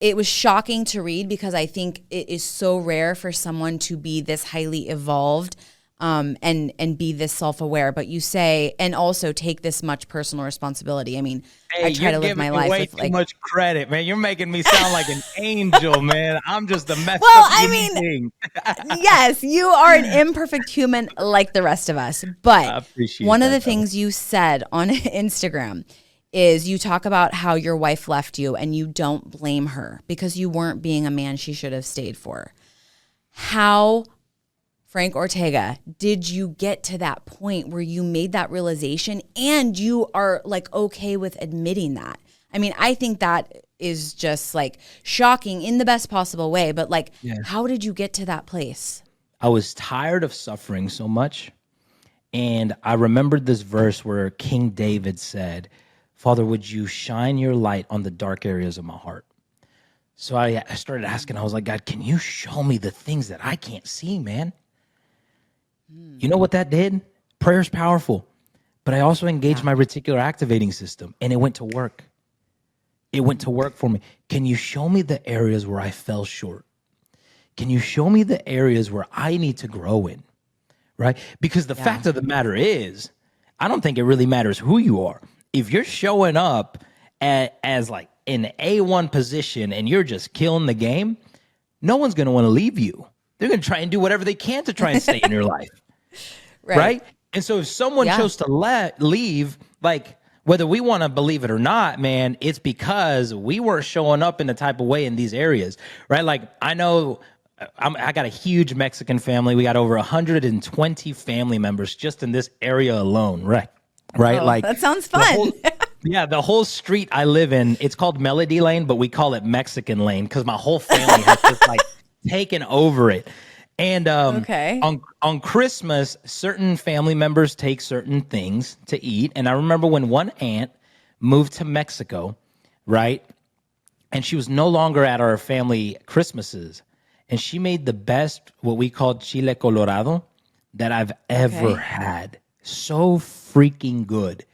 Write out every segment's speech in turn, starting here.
it was shocking to read because I think it is so rare for someone to be this highly evolved and be this self-aware. But you say, and also take this much personal responsibility. I mean, Hey, I try to live my life way with too much credit, man. You're making me sound like an angel, man. I'm just a messed well, up I human mean, being. yes, you are an imperfect human like the rest of us. But I appreciate one of that, the things you said on Instagram is you talk about how your wife left you and you don't blame her because you weren't being a man she should have stayed for. How, Frank Ortega, did you get to that point where you made that realization and you are like okay with admitting that? I mean, I think that is just like shocking in the best possible way, but like, how did you get to that place? I was tired of suffering so much. And I remembered this verse where King David said, Father, would you shine your light on the dark areas of my heart? So I started asking, I was like, God, can you show me the things that I can't see, man? You know what that did? Prayer's powerful. But I also engaged my reticular activating system, and it went to work. It went to work for me. Can you show me the areas where I fell short? Can you show me the areas where I need to grow in? Right? Because the fact of the matter is, I don't think it really matters who you are. If you're showing up as like in A1 position and you're just killing the game, no one's going to want to leave you. They're going to try and do whatever they can to try and stay in your life. Right? And so if someone chose to leave, like whether we want to believe it or not, man, it's because we weren't showing up in the type of way in these areas. Right? Like I know I got a huge Mexican family. We got over 120 family members just in this area alone. Right. Oh, Like that sounds fun. The whole street I live in, it's called Melody Lane, but we call it Mexican Lane because my whole family has just like taken over it. And on Christmas, certain family members take certain things to eat. And I remember when one aunt moved to Mexico, right? And she was no longer at our family Christmases. And she made the best, what we call chile colorado, that I've ever had. So freaking good.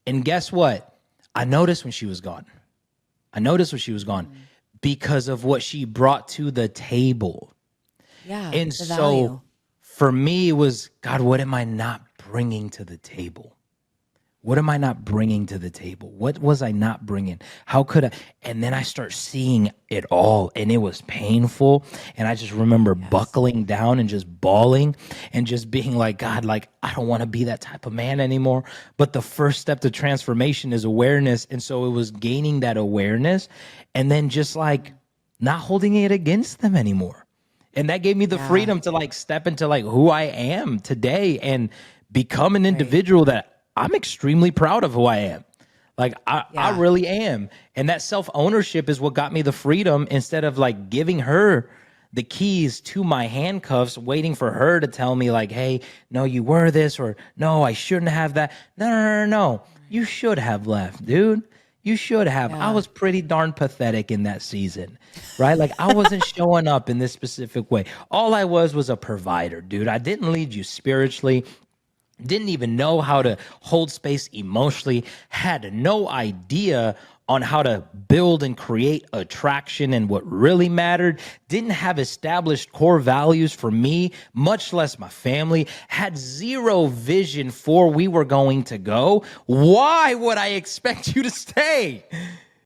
And guess what? I noticed when she was gone. Because of what she brought to the table. Yeah. And so for me, it was, God, what am I not bringing to the table? What am I not bringing to the table? What was I not bringing? How could I? And then I start seeing it all, and it was painful. And I just remember buckling down and just bawling and just being like, God, like, I don't want to be that type of man anymore. But the first step to transformation is awareness. And so it was gaining that awareness and then just like not holding it against them anymore. And that gave me the freedom to like step into like who I am today and become an individual that I'm extremely proud of who I am. Like I really am. And that self-ownership is what got me the freedom instead of like giving her the keys to my handcuffs, waiting for her to tell me like, hey, no, you were this, or no, I shouldn't have that. No. You should have left, dude. You should have. I was pretty darn pathetic in that season, right? Like I wasn't showing up in this specific way. All I was a provider, dude. I didn't lead you spiritually. Didn't even know how to hold space emotionally, had no idea on how to build and create attraction and what really mattered, didn't have established core values for me, much less my family, had zero vision for where we were going to go. Why would I expect you to stay?